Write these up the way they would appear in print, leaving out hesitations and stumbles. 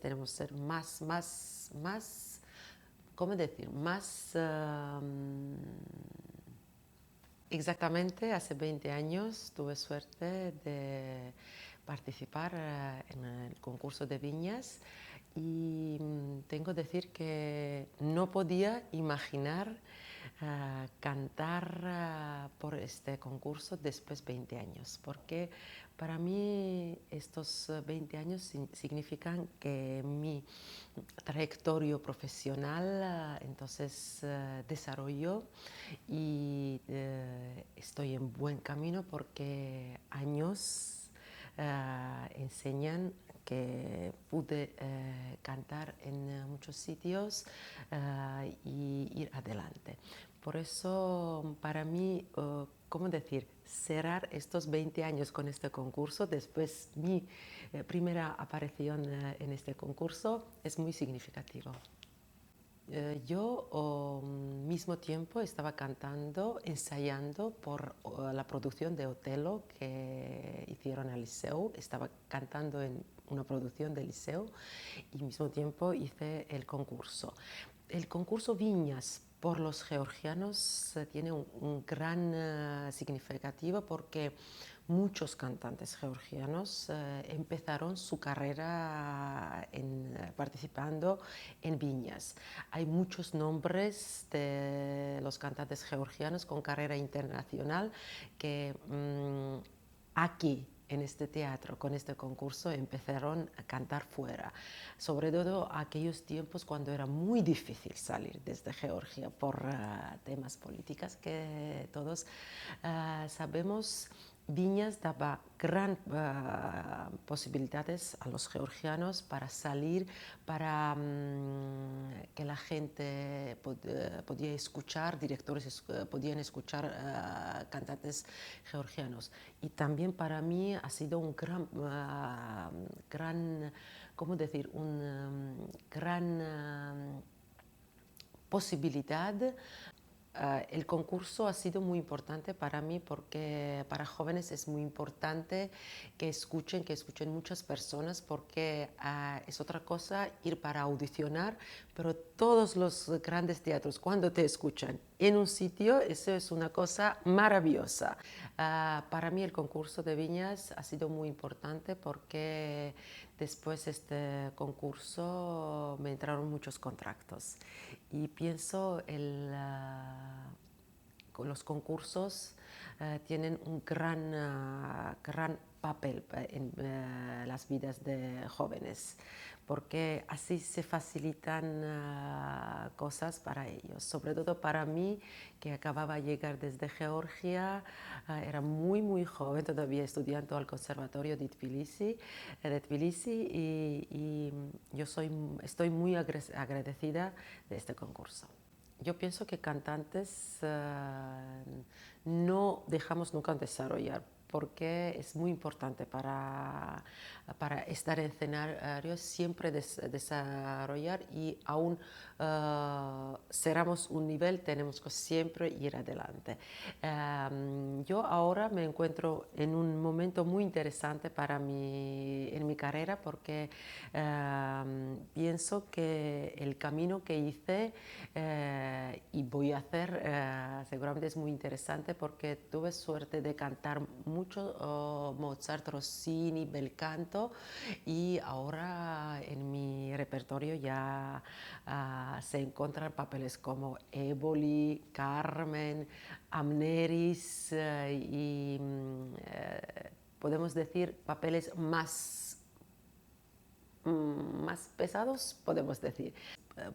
Tenemos que ser más, ¿cómo decir? Exactamente, hace 20 años tuve suerte de participar en el concurso de viñas y tengo que decir que no podía imaginar cantar por este concurso después de 20 años, porque para mí estos 20 años significan que mi trayectoria profesional entonces desarrolló y estoy en buen camino porque años enseñan que pude cantar en muchos sitios y ir adelante. Por eso, para mí, ¿cómo decir? Cerrar estos 20 años con este concurso, después mi primera aparición en este concurso, es muy significativo. Yo al mismo tiempo estaba cantando, ensayando por la producción de Otelo que hicieron al Liceu. Estaba cantando en una producción del Liceu y al mismo tiempo hice el concurso. El concurso Viñas por los georgianos tiene un gran significativo porque muchos cantantes georgianos empezaron su carrera participando en viñas. Hay muchos nombres de los cantantes georgianos con carrera internacional que aquí en este teatro, con este concurso, empezaron a cantar fuera. Sobre todo aquellos tiempos cuando era muy difícil salir desde Georgia por temas políticos que todos sabemos. Viñas daba gran posibilidades a los georgianos para salir, para que la gente podía escuchar, directores podían escuchar cantantes georgianos. Y también para mí ha sido un gran ¿cómo decir? Gran posibilidad. El concurso ha sido muy importante para mí porque para jóvenes es muy importante que escuchen muchas personas porque es otra cosa ir para audicionar, pero todos los grandes teatros cuando te escuchan en un sitio, eso es una cosa maravillosa. Para mí el concurso de Viñas ha sido muy importante porque después de este concurso me entraron muchos contratos y pienso los concursos tienen un gran papel en las vidas de jóvenes porque así se facilitan cosas para ellos, sobre todo para mí que acababa de llegar desde Georgia, era muy joven, todavía estudiando al conservatorio de Tbilisi y yo estoy muy agradecida de este concurso. Yo pienso que cantantes no dejamos nunca de desarrollar porque es muy importante para estar en escenarios siempre desarrollar y aún cerramos un nivel tenemos que siempre ir adelante. Yo ahora me encuentro en un momento muy interesante en mi carrera porque pienso que el camino que hice y voy a hacer seguramente es muy interesante porque tuve suerte de cantar mucho Mozart, Rossini, bel canto y ahora en mi repertorio ya se encuentran papeles como Éboli, Carmen, Amneris y podemos decir papeles más pesados, podemos decir.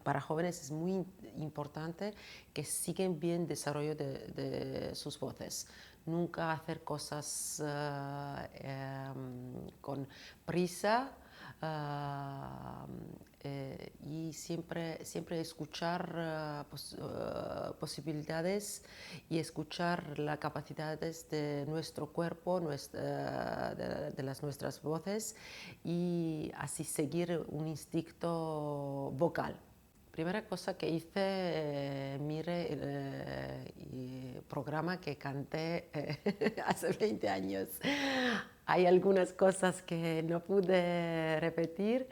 Para jóvenes es muy importante que sigan bien el desarrollo de sus voces. Nunca hacer cosas con prisa y siempre escuchar posibilidades y escuchar las capacidades de nuestro cuerpo, de nuestras voces y así seguir un instinto vocal. Primera cosa que hice, mire el programa que canté hace 20 años. Hay algunas cosas que no pude repetir,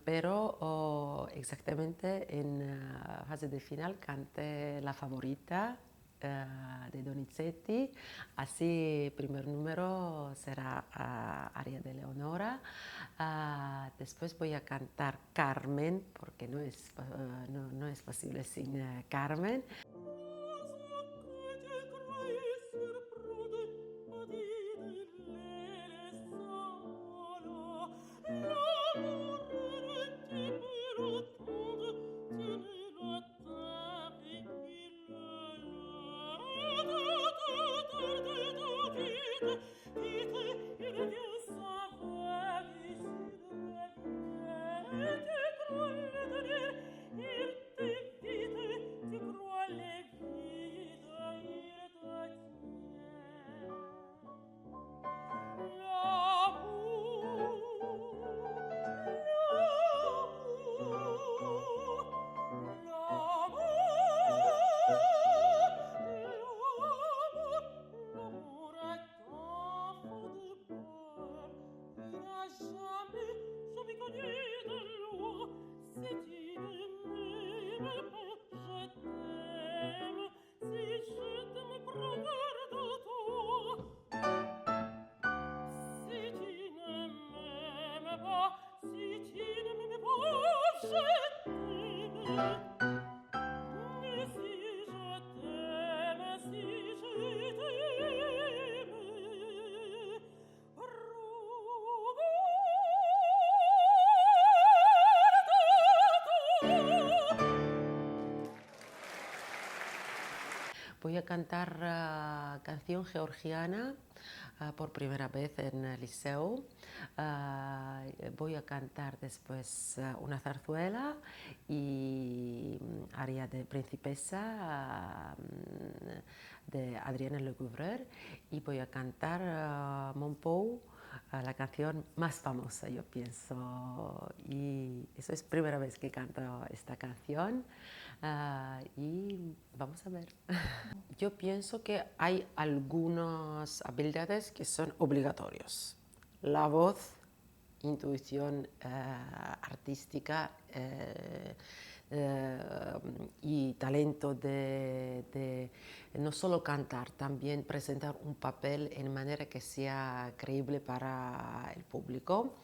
pero exactamente en la fase de final canté la favorita de Donizetti, así primer número será aria de Leonora. Después voy a cantar Carmen, porque no es posible sin Carmen. Voy a cantar canción georgiana por primera vez en el liceo. Voy a cantar después una zarzuela y aria de Principessa de Adrienne Lecouvreur, y voy a cantar Mon Pou, la canción más famosa, yo pienso, y eso es primera vez que canto esta canción. Y vamos a ver. Yo pienso que hay algunas habilidades que son obligatorias. La voz, intuición artística y talento de no solo cantar, también presentar un papel en manera que sea creíble para el público.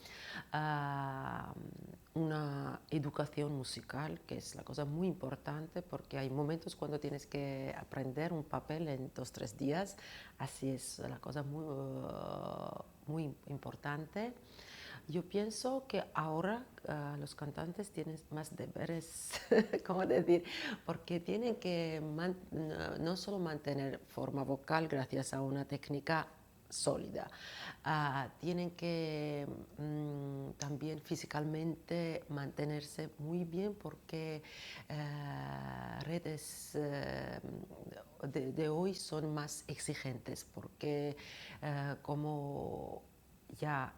Una educación musical, que es la cosa muy importante, porque hay momentos cuando tienes que aprender un papel en 2-3 días, así es la cosa muy importante. Yo pienso que ahora los cantantes tienen más deberes, ¿cómo decir? Porque tienen que no solo mantener forma vocal gracias a una técnica sólida, tienen que también físicamente mantenerse muy bien, porque redes de hoy son más exigentes, porque como ya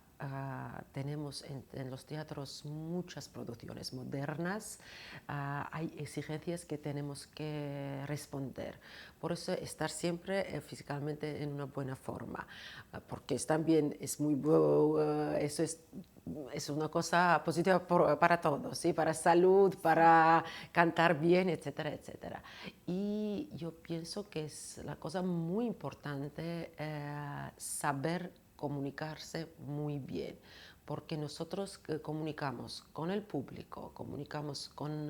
tenemos en los teatros muchas producciones modernas, hay exigencias que tenemos que responder. Por eso estar siempre físicamente en una buena forma, porque también es muy eso es una cosa positiva para todos, ¿sí? Para salud, para cantar bien, etcétera, etcétera. Y yo pienso que es la cosa muy importante saber comunicarse muy bien, porque nosotros comunicamos con el público, comunicamos con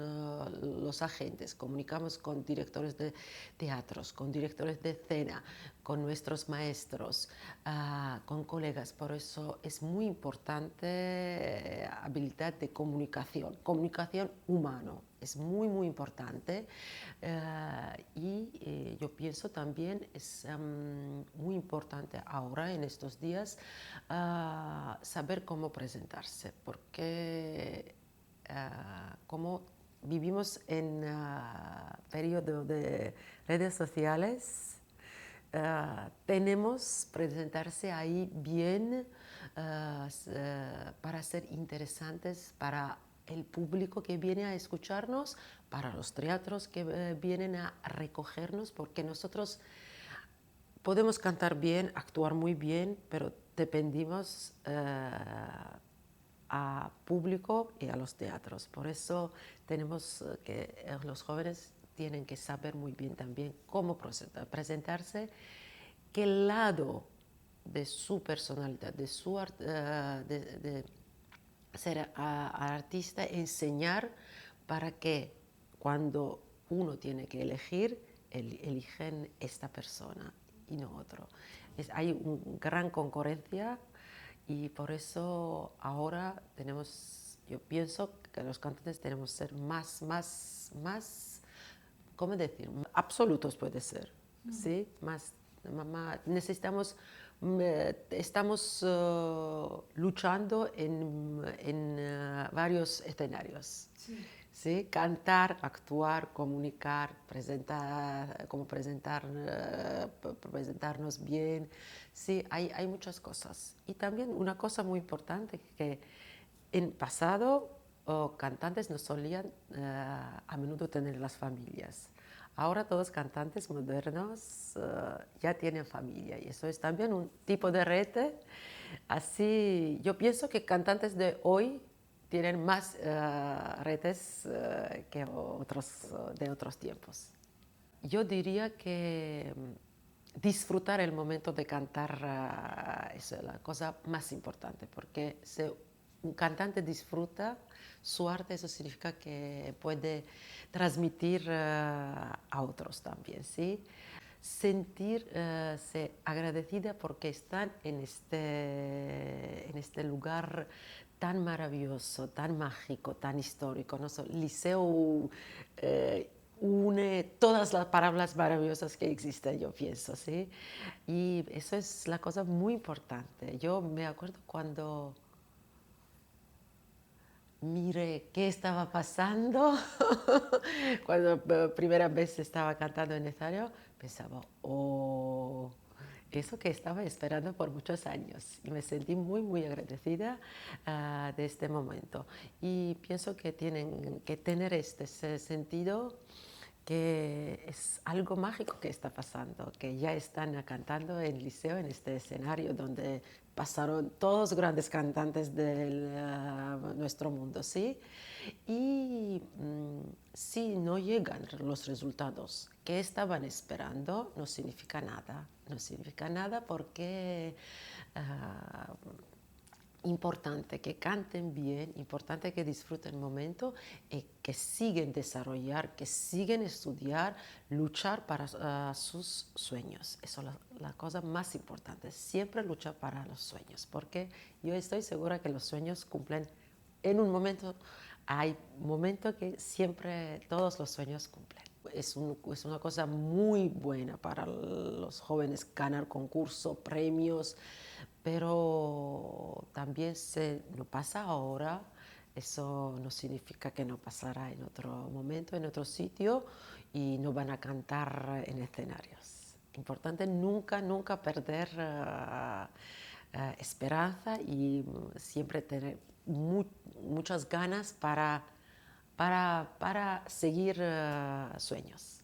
los agentes, comunicamos con directores de teatros, con directores de escena, con nuestros maestros, con colegas. Por eso es muy importante habilidad de comunicación humano. Es muy importante, y yo pienso también es muy importante ahora en estos días saber cómo presentarse, porque como vivimos en periodo de redes sociales, tenemos presentarse ahí bien para ser interesantes para el público que viene a escucharnos, para los teatros que vienen a recogernos, porque nosotros podemos cantar bien, actuar muy bien, pero dependimos a público y a los teatros. Por eso tenemos que los jóvenes tienen que saber muy bien también cómo presentarse, qué lado de su personalidad, de ser artista, enseñar para que cuando uno tiene que elegir, eligen esta persona y no otro. Hay una gran concurrencia y por eso ahora yo pienso que los cantantes tenemos que ser más, ¿cómo decir? Absolutos puede ser, ¿sí? Necesitamos, estamos luchando en varios escenarios. Sí. ¿Sí? Cantar, actuar, comunicar, presentarnos bien. Sí, hay muchas cosas. Y también una cosa muy importante que en pasado cantantes no solían a menudo tener las familias. Ahora todos los cantantes modernos ya tienen familia y eso es también un tipo de rete. Así, yo pienso que cantantes de hoy tienen más redes que otros de otros tiempos. Yo diría que disfrutar el momento de cantar es la cosa más importante, porque si un cantante disfruta su arte, eso significa que puede transmitir a otros también, ¿sí? Sentirse agradecida porque están en este lugar tan maravilloso, tan mágico, tan histórico. ¿No? Liceo une todas las palabras maravillosas que existen, yo pienso, ¿sí? Y eso es la cosa muy importante. Yo me acuerdo cuando mire qué estaba pasando. Cuando por primera vez estaba cantando en escenario, pensaba, oh, eso que estaba esperando por muchos años. Y me sentí muy agradecida de este momento. Y pienso que tienen que tener este sentido que es algo mágico que está pasando, que ya están cantando en el liceo, en este escenario donde pasaron todos los grandes cantantes de nuestro mundo, ¿sí? Y si no llegan los resultados que estaban esperando, no significa nada. No significa nada porque importante que canten bien, importante que disfruten el momento y que siguen desarrollar, que siguen estudiar, luchar para sus sueños. Eso es la cosa más importante, siempre luchar para los sueños, porque yo estoy segura que los sueños cumplen en un momento, hay momentos que siempre todos los sueños cumplen. Es una cosa muy buena para los jóvenes ganar concursos, premios, pero también se no pasa ahora, eso no significa que no pasará en otro momento, en otro sitio y no van a cantar en escenarios. Importante nunca perder esperanza y siempre tener muchas ganas para seguir sueños.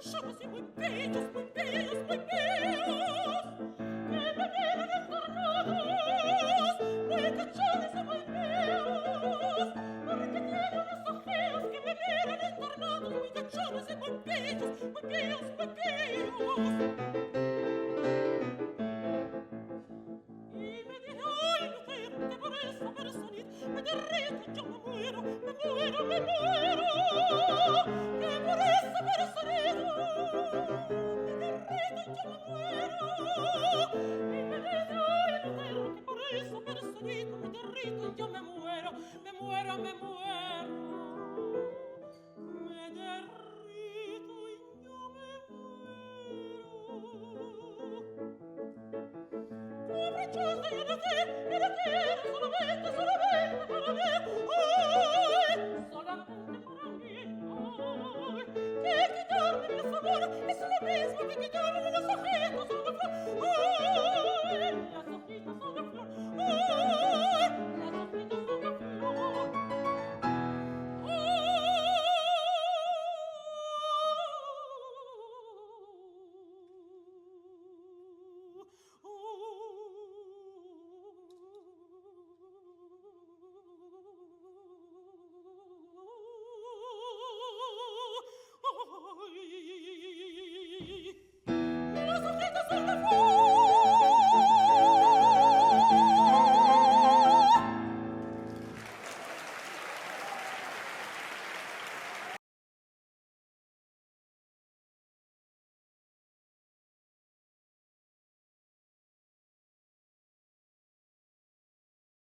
cachorros muy bellos, muy bellos, muy bellos, que me vienen encarnados, muy cachorros muy bellos, porque tienen unos ojeos que me vienen encarnados, muy cachorros muy bellos, muy bellos, muy bellos. Y me dirán que por esa personita me derrito, yo me muero, me muero, me muero, que por esa personita me derrito, yo me muero. Y me dirán que por esa personita me derrito, yo me muero, me muero, me muero, me derrito y yo me muero. Capricciosa io da te solamente, solamente per me, solamente per me, che ti dorme nel suo amore, è solo mismo che ti dorme nello suo fiato,